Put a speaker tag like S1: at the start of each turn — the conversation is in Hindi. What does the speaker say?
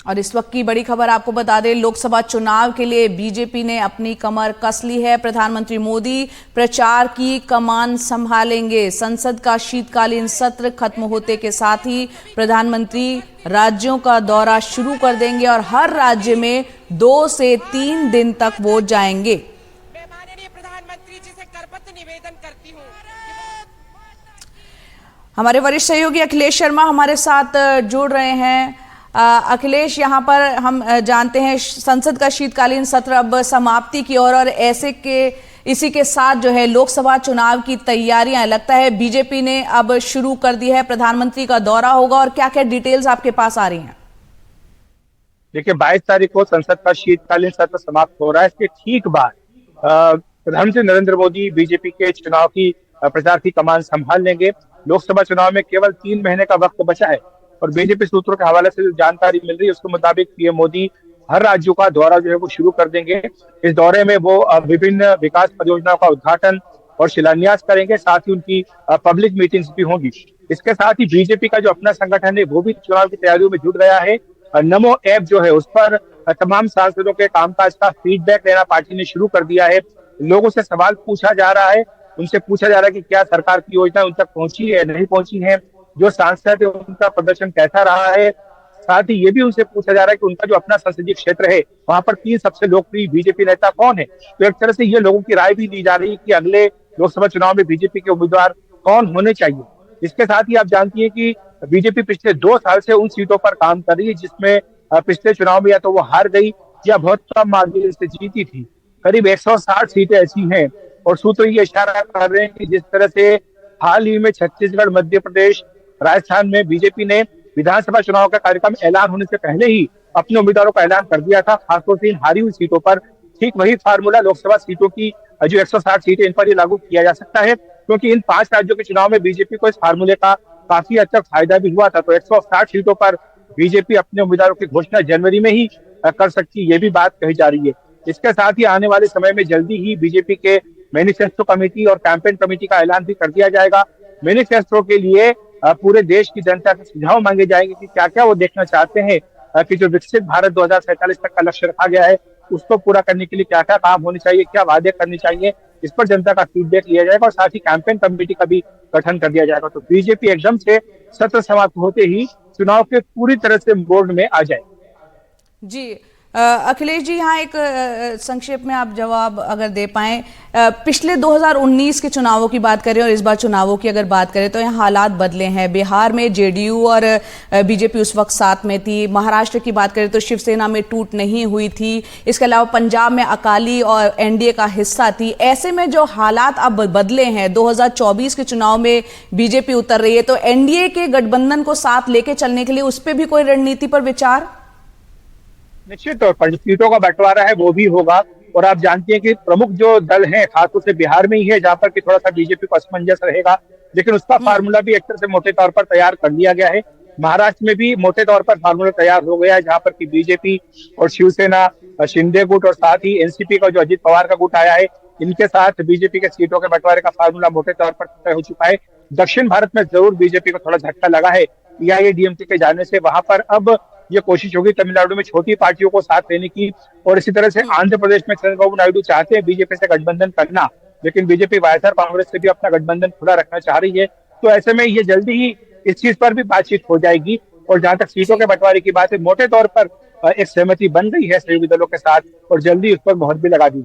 S1: और इस वक्त की बड़ी खबर आपको बता दें, लोकसभा चुनाव के लिए बीजेपी ने अपनी कमर कस ली है। प्रधानमंत्री मोदी प्रचार की कमान संभालेंगे। संसद का शीतकालीन सत्र खत्म होते के साथ ही प्रधानमंत्री राज्यों का दौरा शुरू कर देंगे और हर राज्य में 2 से 3 दिन तक वो जाएंगे।
S2: मैं माननीय प्रधानमंत्री जी से करबद्ध निवेदन करती हूँ।
S1: हमारे वरिष्ठ सहयोगी अखिलेश शर्मा हमारे साथ जुड़ रहे हैं। अखिलेश, यहाँ पर हम जानते हैं संसद का शीतकालीन सत्र अब समाप्ति की ओर और इसी के साथ जो है लोकसभा चुनाव की तैयारियां लगता है बीजेपी ने अब शुरू कर दी है। प्रधानमंत्री का दौरा होगा और क्या क्या डिटेल्स आपके पास आ रही हैं?
S3: देखिए, 22 तारीख को संसद का शीतकालीन सत्र समाप्त हो रहा है। इसके ठीक बाद प्रधानमंत्री नरेंद्र मोदी बीजेपी के चुनाव की प्रचार की कमान संभाल लेंगे। लोकसभा चुनाव में केवल 3 महीने का वक्त बचा है और बीजेपी सूत्रों के हवाले से जो जानकारी मिल रही है उसके मुताबिक पीएम मोदी हर राज्यों का दौरा जो है वो शुरू कर देंगे। इस दौरे में वो विभिन्न विकास परियोजनाओं का उद्घाटन और शिलान्यास करेंगे, साथ ही उनकी पब्लिक मीटिंग्स भी होंगी। इसके साथ ही बीजेपी का जो अपना संगठन है वो भी चुनाव की तैयारियों में जुट गया है। नमो ऐप जो है उस पर तमाम सांसदों के कामकाज का फीडबैक लेना पार्टी ने शुरू कर दिया है। लोगों से सवाल पूछा जा रहा है, उनसे पूछा जा रहा है कि क्या सरकार की योजना उन तक पहुंची है, नहीं पहुंची है, जो सांसद है उनका प्रदर्शन कैसा रहा है। साथ ही ये भी उनसे पूछा जा रहा है कि उनका जो अपना संसदीय क्षेत्र है वहां पर 3 सबसे लोकप्रिय बीजेपी नेता कौन है। तो एक तरह से ये लोगों की राय भी ली जा रही है कि अगले लोकसभा चुनाव में बीजेपी के उम्मीदवार कौन होने चाहिए। इसके साथ ही आप जानती है कि बीजेपी पिछले 2 साल से उन सीटों पर काम कर रही है जिसमें पिछले चुनाव में या तो वो हार गई या बहुत कम मार्जिन से जीती थी। करीब 160 सीटें ऐसी हैं और सूत्र ये इशारा कर रहे हैं कि जिस तरह से हाल ही में छत्तीसगढ़, मध्य प्रदेश, राजस्थान में बीजेपी ने विधानसभा चुनाव का कार्यक्रम ऐलान होने से पहले ही अपने उम्मीदवारों का ऐलान कर दिया था, खासतौर से इन हारी हुई सीटों पर। ठीक वही फार्मूला लोकसभा सीटों की जो 160 सीटें इन पर ही लागू किया जा सकता है, क्योंकि इन 5 राज्यों के चुनाव में बीजेपी को इस फार्मूले का काफी हद तक फायदा भी हुआ था। तो 160 सीटों पर बीजेपी अपने उम्मीदवारों की घोषणा जनवरी में ही कर सकती है, ये भी बात कही जा रही है। इसके साथ ही आने वाले समय में जल्दी ही बीजेपी के मैनिफेस्टो कमेटी और कैंपेन कमेटी का ऐलान भी कर दिया जाएगा। मैनिफेस्टो के लिए पूरे देश की जनता से सुझाव मांगे जाएंगे कि क्या क्या वो देखना चाहते हैं कि जो विकसित भारत 2047 तक का लक्ष्य रखा गया है उसको पूरा करने के लिए क्या क्या काम होने चाहिए, क्या वादे करने चाहिए। इस पर जनता का फीडबैक लिया जाएगा और साथ ही कैंपेन कमेटी का भी गठन कर दिया जाएगा। तो बीजेपी एकदम से सत्र समाप्त होते ही चुनाव के पूरी तरह से मोड में आ जाए।
S1: जी अखिलेश जी, यहाँ एक संक्षेप में आप जवाब अगर दे पाएं। पिछले 2019 के चुनावों की बात करें और इस बार चुनावों की अगर बात करें तो यहाँ हालात बदले हैं। बिहार में जेडीयू और बीजेपी उस वक्त साथ में थी। महाराष्ट्र की बात करें तो शिवसेना में टूट नहीं हुई थी। इसके अलावा पंजाब में अकाली और एनडीए का हिस्सा थी। ऐसे में जो हालात अब बदले हैं, 2024 के चुनाव में बीजेपी उतर रही है, तो एनडीए के गठबंधन को साथ लेके चलने के लिए उस पर भी कोई रणनीति पर विचार?
S3: निश्चित तौर पर सीटों का बंटवारा है वो भी होगा। और आप जानते हैं कि प्रमुख जो दल हैं खासतौर से बिहार में ही है जहां पर कि थोड़ा सा बीजेपी को असमंजस रहेगा, लेकिन उसका फार्मूला भी एक तरह से मोटे तौर पर तैयार कर लिया गया है। महाराष्ट्र में भी मोटे तौर पर फार्मूला तैयार हो गया है जहां पर कि बीजेपी और शिवसेना, शिंदे गुट और साथ ही एनसीपी का जो अजित पवार का गुट आया है, इनके साथ बीजेपी के सीटों के बंटवारे का फार्मूला मोटे तौर पर तय हो चुका है। दक्षिण भारत में जरूर बीजेपी को थोड़ा झटका लगा है एआईएडीएमके के जाने से। वहां पर अब ये कोशिश होगी तमिलनाडु में छोटी पार्टियों को साथ लेने की, और इसी तरह से आंध्र प्रदेश में चंद्रबाबू नायडू चाहते हैं बीजेपी से गठबंधन करना, लेकिन बीजेपी वायएसआर कांग्रेस से भी अपना गठबंधन खुला रखना चाह रही है। तो ऐसे में ये जल्दी ही इस चीज पर भी बातचीत हो जाएगी। और जहां तक सीटों के बंटवारे की बात है, मोटे तौर पर एक सहमति बन गई है सहयोगी दलों के साथ और जल्दी उस पर मोहर भी लगा दी।